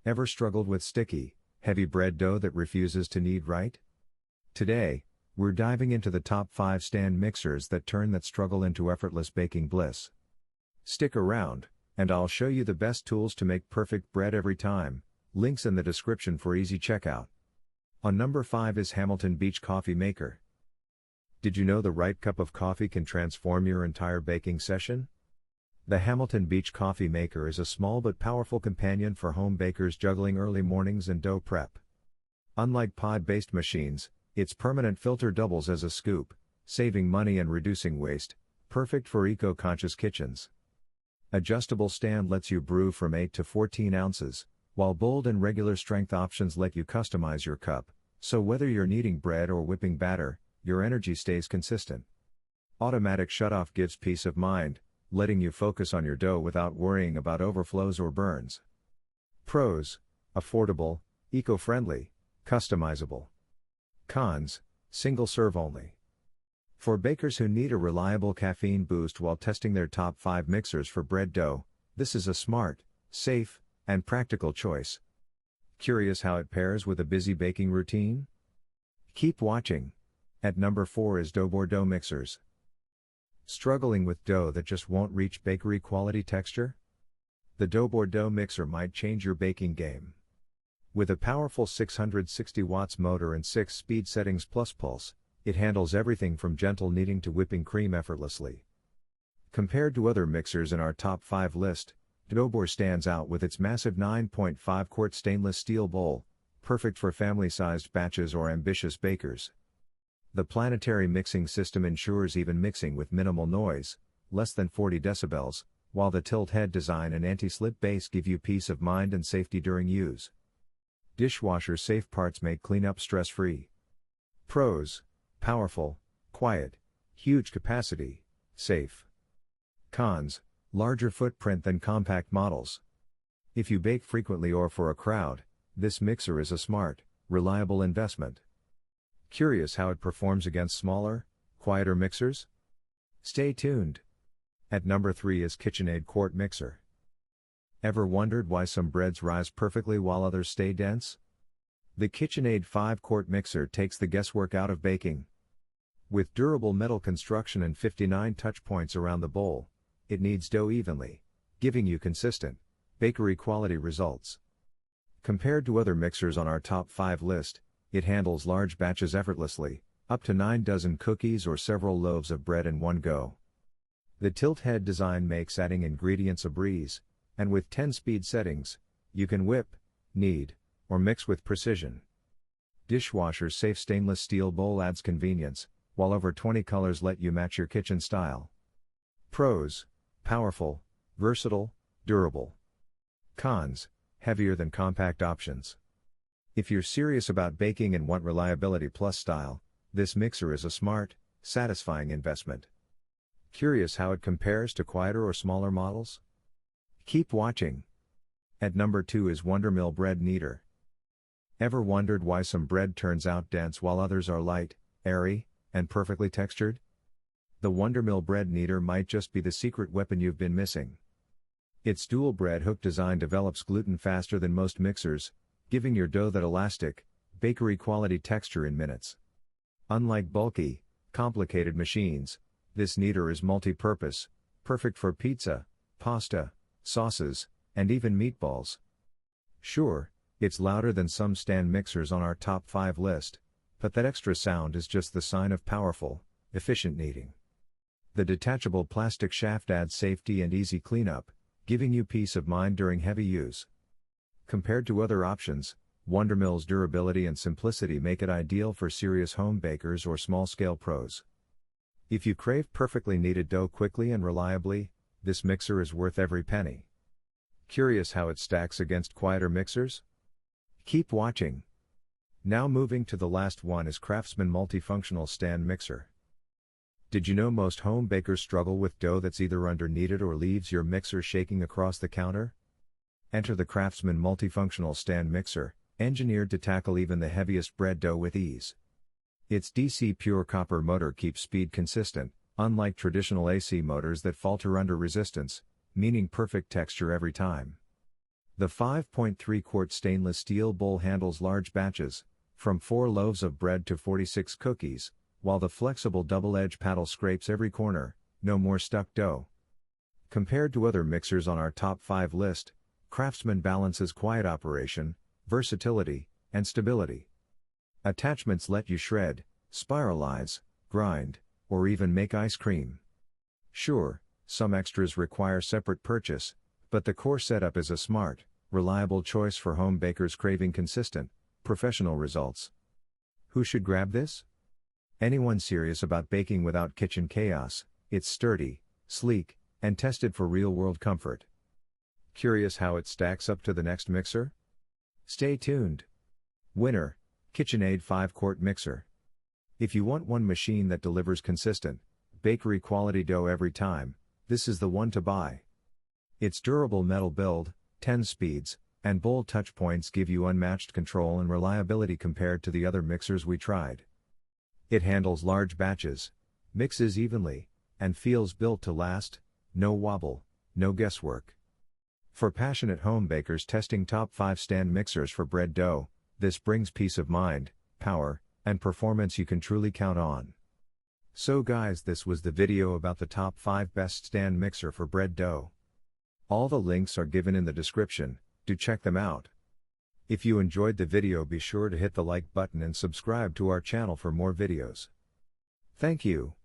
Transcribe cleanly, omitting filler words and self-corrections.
Ever struggled with sticky, heavy bread dough that refuses to knead right? Today, we're diving into the top 5 stand mixers that turn that struggle into effortless baking bliss. Stick around, and I'll show you the best tools to make perfect bread every time. Links in the description for easy checkout. On number 5 is Hamilton Beach Coffee Maker. Did you know the right cup of coffee can transform your entire baking session? The Hamilton Beach Coffee Maker is a small but powerful companion for home bakers juggling early mornings and dough prep. Unlike pod-based machines, its permanent filter doubles as a scoop, saving money and reducing waste, perfect for eco-conscious kitchens. Adjustable stand lets you brew from 8 to 14 ounces, while bold and regular strength options let you customize your cup, so whether you're kneading bread or whipping batter, your energy stays consistent. Automatic shutoff gives peace of mind, letting you focus on your dough without worrying about overflows or burns. Pros: affordable, eco-friendly, customizable. Cons: single serve only. For bakers who need a reliable caffeine boost while testing their top 5 mixers for bread dough, this is a smart, safe, and practical choice. Curious how it pairs with a busy baking routine? Keep watching. At number 4 is DOBBOR dough mixers. Struggling with dough that just won't reach bakery quality texture? The DOBBOR dough mixer might change your baking game. With a powerful 660 watts motor and 6 speed settings plus pulse, it handles everything from gentle kneading to whipping cream effortlessly. Compared to other mixers in our top 5 list, DOBBOR stands out with its massive 9.5 quart stainless steel bowl, perfect for family-sized batches or ambitious bakers. The planetary mixing system ensures even mixing with minimal noise, less than 40 decibels, while the tilt head design and anti-slip base give you peace of mind and safety during use. Dishwasher-safe parts make cleanup stress-free. Pros: powerful, quiet, huge capacity, safe. Cons: larger footprint than compact models. If you bake frequently or for a crowd, this mixer is a smart, reliable investment. Curious how it performs against smaller, quieter mixers? Stay tuned. At number 3 is KitchenAid Quart Mixer. Ever wondered why some breads rise perfectly while others stay dense? The KitchenAid 5-quart mixer takes the guesswork out of baking. With durable metal construction and 59 touch points around the bowl, it kneads dough evenly, giving you consistent, bakery-quality results. Compared to other mixers on our top 5 list, it handles large batches effortlessly, up to 9 dozen cookies or several loaves of bread in one go. The tilt head design makes adding ingredients a breeze, and with 10 speed settings, you can whip, knead, or mix with precision. Dishwasher's safe stainless steel bowl adds convenience, while over 20 colors let you match your kitchen style. Pros: powerful, versatile, durable. Cons: heavier than compact options. If you're serious about baking and want reliability plus style, this mixer is a smart, satisfying investment. Curious how it compares to quieter or smaller models? Keep watching. At number 2 is WONDERMILL Bread Kneader. Ever wondered why some bread turns out dense while others are light, airy, and perfectly textured? The WONDERMILL Bread Kneader might just be the secret weapon you've been missing. Its dual bread hook design develops gluten faster than most mixers, giving your dough that elastic, bakery-quality texture in minutes. Unlike bulky, complicated machines, this kneader is multi-purpose, perfect for pizza, pasta, sauces, and even meatballs. Sure, it's louder than some stand mixers on our top 5 list, but that extra sound is just the sign of powerful, efficient kneading. The detachable plastic shaft adds safety and easy cleanup, giving you peace of mind during heavy use. Compared to other options, WONDERMILL's durability and simplicity make it ideal for serious home bakers or small-scale pros. If you crave perfectly kneaded dough quickly and reliably, this mixer is worth every penny. Curious how it stacks against quieter mixers? Keep watching. Now moving to the last one is Kraftsman Multifunctional Stand Mixer. Did you know most home bakers struggle with dough that's either under-kneaded or leaves your mixer shaking across the counter? Enter the Kraftsman Multifunctional Stand Mixer, engineered to tackle even the heaviest bread dough with ease. Its DC pure copper motor keeps speed consistent, unlike traditional AC motors that falter under resistance, meaning perfect texture every time. The 5.3 quart stainless steel bowl handles large batches, from 4 loaves of bread to 46 cookies, while the flexible double-edged paddle scrapes every corner, no more stuck dough. Compared to other mixers on our top 5 list, Kraftsman balances quiet operation, versatility, and stability. Attachments let you shred, spiralize, grind, or even make ice cream. Sure, some extras require separate purchase, but the core setup is a smart, reliable choice for home bakers craving consistent, professional results. Who should grab this? Anyone serious about baking without kitchen chaos. It's sturdy, sleek, and tested for real-world comfort. Curious how it stacks up to the next mixer? Stay tuned. Winner, KitchenAid 5-quart mixer. If you want one machine that delivers consistent, bakery-quality dough every time, this is the one to buy. Its durable metal build, 10 speeds, and bold touch points give you unmatched control and reliability compared to the other mixers we tried. It handles large batches, mixes evenly, and feels built to last, no wobble, no guesswork. For passionate home bakers testing top 5 stand mixers for bread dough, this brings peace of mind, power, and performance you can truly count on. So guys, this was the video about the top 5 best stand mixer for bread dough. All the links are given in the description, do check them out. If you enjoyed the video, be sure to hit the like button and subscribe to our channel for more videos. Thank you.